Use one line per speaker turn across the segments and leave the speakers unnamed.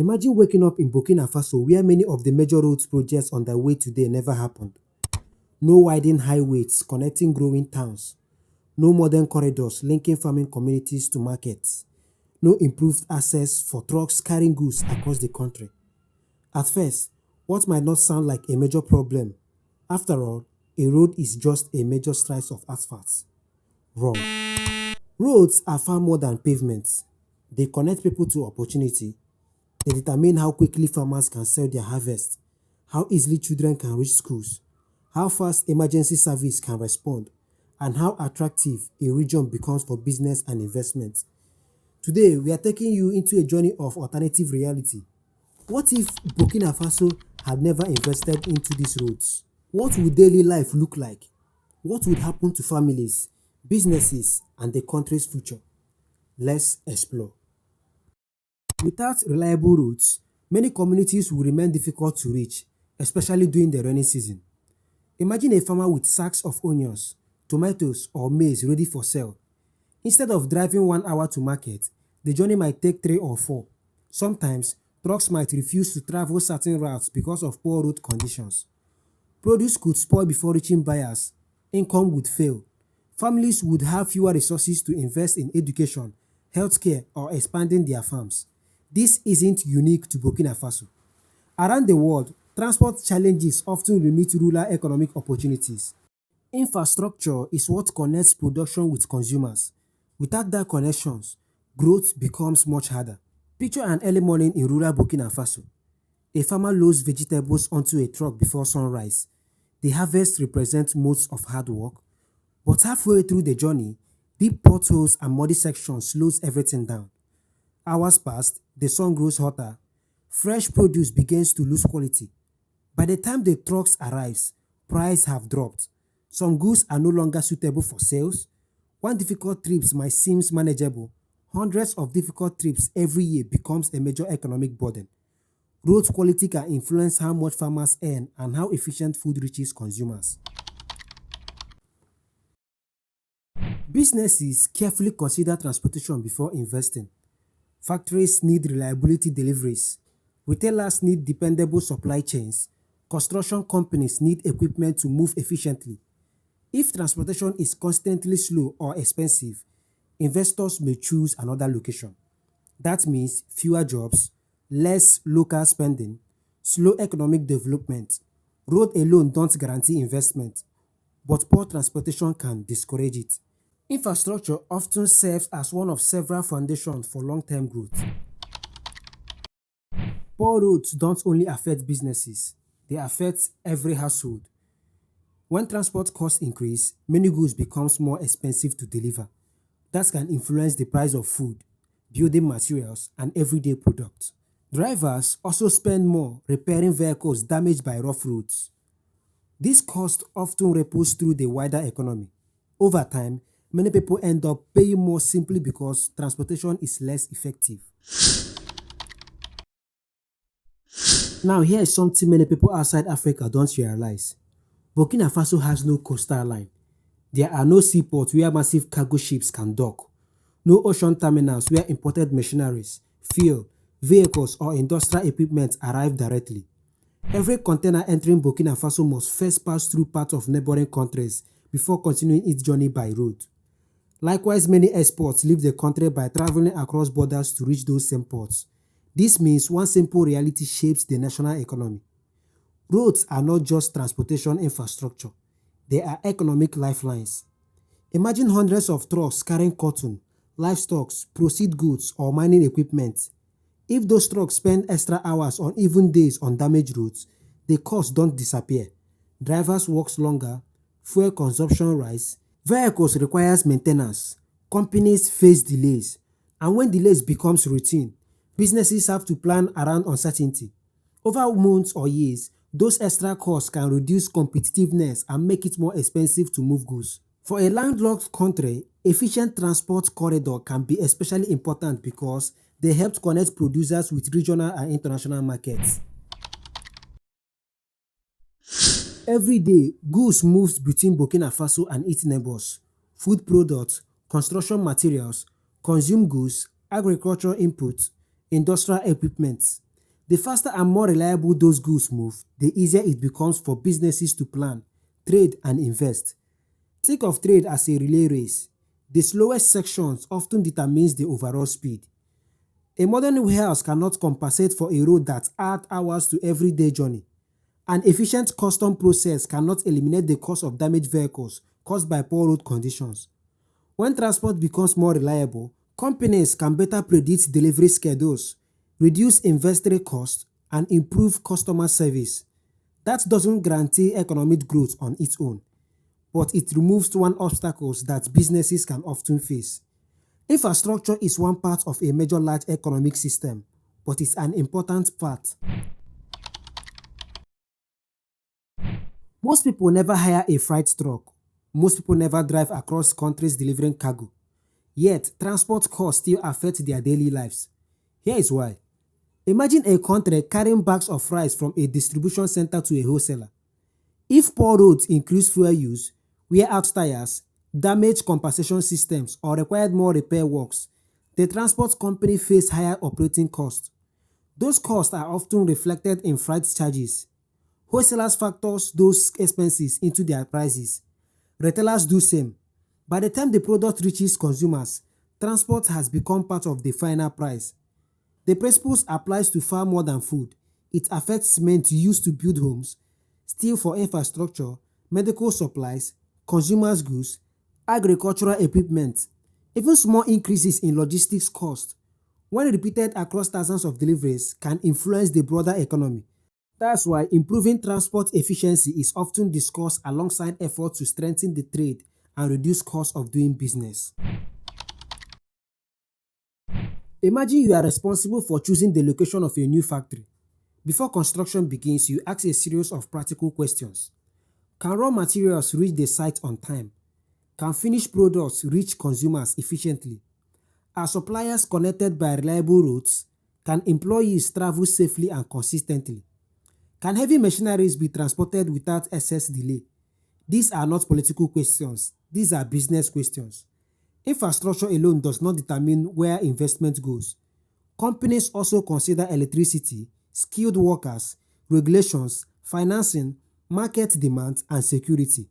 Imagine waking up in Burkina Faso where many of the major roads projects on the way today never happened. No widened highways connecting growing towns. No modern corridors linking farming communities to markets. No improved access for trucks carrying goods across the country. At first, what might not sound like a major problem. After all, a road is just a major stretch of asphalt. Wrong. Roads are far more than pavements. They connect people to opportunity. They determine how quickly farmers can sell their harvest, how easily children can reach schools, how fast emergency service can respond, and how attractive a region becomes for business and investment. Today, we are taking you into a journey of alternative reality. What if Burkina Faso had never invested into these roads? What would daily life look like? What would happen to families, businesses, and the country's future? Let's explore. Without reliable roads, many communities will remain difficult to reach, especially during the rainy season. Imagine a farmer with sacks of onions, tomatoes, or maize ready for sale. Instead of driving 1 hour to market, the journey might take 3 or 4. Sometimes, trucks might refuse to travel certain routes because of poor road conditions. Produce could spoil before reaching buyers, income would fail. Families would have fewer resources to invest in education, healthcare, or expanding their farms. This isn't unique to Burkina Faso. Around the world, transport challenges often limit rural economic opportunities. Infrastructure is what connects production with consumers. Without that connections, growth becomes much harder. Picture an early morning in rural Burkina Faso. A farmer loads vegetables onto a truck before sunrise. The harvest represents months of hard work, but halfway through the journey, deep potholes and muddy sections slows everything down. Hours pass, the sun grows hotter, fresh produce begins to lose quality. By the time the trucks arrives, prices have dropped. Some goods are no longer suitable for sales. One difficult trip might seem manageable. Hundreds of difficult trips every year becomes a major economic burden. Road quality can influence how much farmers earn and how efficient food reaches consumers. Businesses carefully consider transportation before investing. Factories need reliability deliveries. Retailers need dependable supply chains. Construction companies need equipment to move efficiently. If transportation is constantly slow or expensive, investors may choose another location. That means fewer jobs, less local spending, slow economic development. Road alone don't guarantee investment, but poor transportation can discourage it. Infrastructure often serves as one of several foundations for long-term growth. Poor roads don't only affect businesses, they affect every household. When transport costs increase, many goods becomes more expensive to deliver. That can influence the price of food, building materials, and everyday products. Drivers also spend more repairing vehicles damaged by rough roads. This cost often ripples through the wider economy. Over time, many people end up paying more simply because transportation is less effective. Now, here is something many people outside Africa don't realize. Burkina Faso has no coastal line. There are no seaports where massive cargo ships can dock. No ocean terminals where imported machineries, fuel, vehicles, or industrial equipment arrive directly. Every container entering Burkina Faso must first pass through parts of neighboring countries before continuing its journey by road. Likewise, many exports leave the country by traveling across borders to reach those same ports. This means one simple reality shapes the national economy. Roads are not just transportation infrastructure, they are economic lifelines. Imagine hundreds of trucks carrying cotton, livestock, proceed goods, or mining equipment. If those trucks spend extra hours or even days on damaged roads, the costs don't disappear. Drivers work longer, fuel consumption rise, vehicles requires maintenance, companies face delays, and when delays becomes routine, businesses have to plan around uncertainty. Over months or years, those extra costs can reduce competitiveness and make it more expensive to move goods. For a landlocked country, efficient transport corridor can be especially important because they help connect producers with regional and international markets. Every day, goods moves between Burkina Faso and its neighbors. Food products, construction materials, consumer goods, agricultural inputs, industrial equipment. The faster and more reliable those goods move, the easier it becomes for businesses to plan, trade, and invest. Think of trade as a relay race. The slowest sections often determines the overall speed. A modern warehouse cannot compensate for a road that adds hours to everyday journey. An efficient custom process cannot eliminate the cost of damaged vehicles caused by poor road conditions. When transport becomes more reliable, companies can better predict delivery schedules, reduce inventory costs, and improve customer service. That doesn't guarantee economic growth on its own, but it removes one obstacle that businesses can often face. Infrastructure is one part of a major large economic system, but it's an important part. Most people never hire a freight truck. Most people never drive across countries delivering cargo. Yet, transport costs still affect their daily lives. Here is why. Imagine a country carrying bags of rice from a distribution center to a wholesaler. If poor roads increase fuel use, wear out tires, damage compensation systems, or required more repair works, the transport company face higher operating costs. Those costs are often reflected in freight charges. Wholesalers factors those expenses into their prices. Retailers do same. By the time the product reaches consumers, transport has become part of the final price. The principle applies to far more than food. It affects cement used to build homes, steel for infrastructure, medical supplies, consumers' goods, agricultural equipment, even small increases in logistics costs, when repeated across thousands of deliveries, can influence the broader economy. That's why improving transport efficiency is often discussed alongside efforts to strengthen the trade and reduce costs of doing business. Imagine you are responsible for choosing the location of a new factory. Before construction begins, you ask a series of practical questions. Can raw materials reach the site on time? Can finished products reach consumers efficiently? Are suppliers connected by reliable routes? Can employees travel safely and consistently? Can heavy machineries be transported without excess delay? These are not political questions, these are business questions. Infrastructure alone does not determine where investment goes. Companies also consider electricity, skilled workers, regulations, financing, market demand, and security.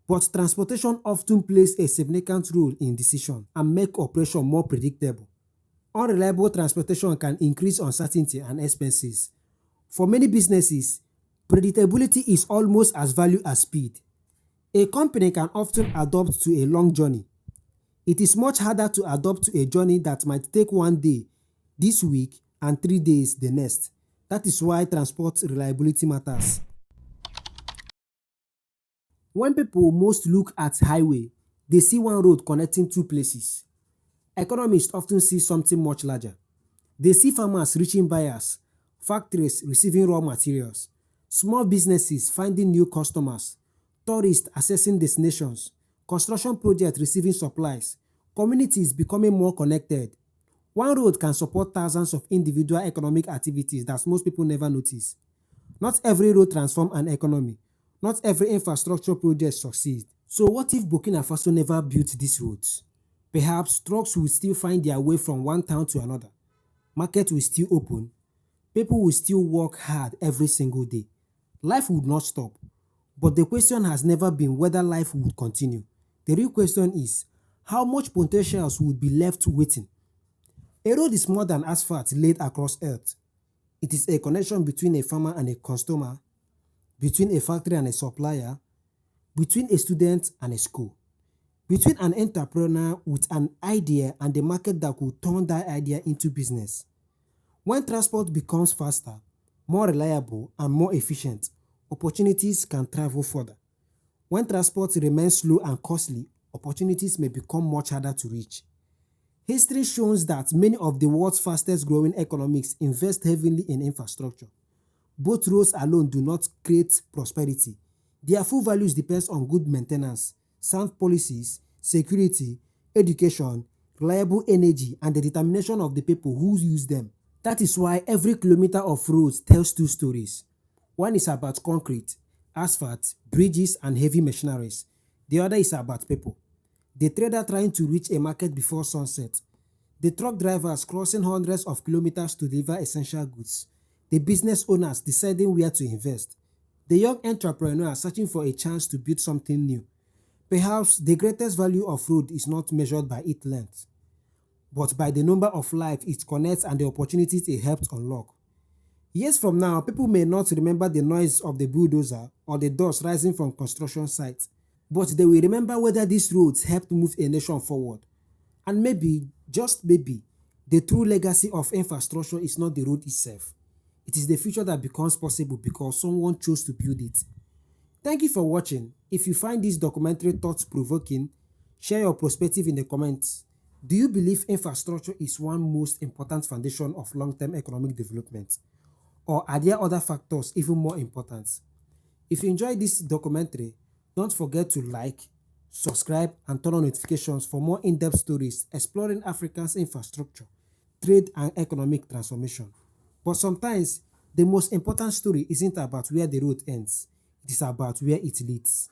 But transportation often plays a significant role in decision and make operation more predictable. Unreliable transportation can increase uncertainty and expenses. For many businesses, predictability is almost as valuable as speed. A company can often adapt to a long journey. It is much harder to adapt to a journey that might take one day this week and 3 days the next. That is why transport reliability matters. When people most look at highway, they see one road connecting two places. Economists often see something much larger. They see farmers reaching buyers, factories receiving raw materials, small businesses finding new customers, tourists accessing destinations, construction projects receiving supplies, communities becoming more connected. One road can support thousands of individual economic activities that most people never notice. Not every road transforms an economy. Not every infrastructure project succeeds. So what if Burkina Faso never built these roads? Perhaps trucks will still find their way from one town to another. Market will still open. People will still work hard every single day. Life would not stop. But the question has never been whether life would continue. The real question is, how much potentials would be left waiting? A road is more than asphalt laid across earth. It is a connection between a farmer and a customer, between a factory and a supplier, between a student and a school, between an entrepreneur with an idea and the market that could turn that idea into business. When transport becomes faster, more reliable, and more efficient, opportunities can travel further. When transport remains slow and costly, opportunities may become much harder to reach. History shows that many of the world's fastest growing economies invest heavily in infrastructure. Both roads alone do not create prosperity. Their full values depend on good maintenance, sound policies, security, education, reliable energy, and the determination of the people who use them. That is why every kilometer of roads tells two stories. One is about concrete, asphalt, bridges, and heavy machineries. The other is about people. The trader trying to reach a market before sunset. The truck drivers crossing hundreds of kilometers to deliver essential goods. the business owners deciding where to invest, the young entrepreneur searching for a chance to build something new. Perhaps the greatest value of road is not measured by its length, but by the number of lives it connects and the opportunities it helps unlock. Years from now, people may not remember the noise of the bulldozer or the dust rising from construction sites, but they will remember whether these roads helped move a nation forward. And maybe, just maybe, the true legacy of infrastructure is not the road itself. It is the future that becomes possible because someone chose to build it. Thank you for watching. If you find this documentary thought-provoking, share your perspective in the comments. Do you believe infrastructure is one most important foundation of long-term economic development? Or are there other factors even more important? If you enjoyed this documentary, don't forget to like, subscribe, and turn on notifications for more in-depth stories exploring Africa's infrastructure, trade, and economic transformation. But sometimes, the most important story isn't about where the road ends, it is about where it leads.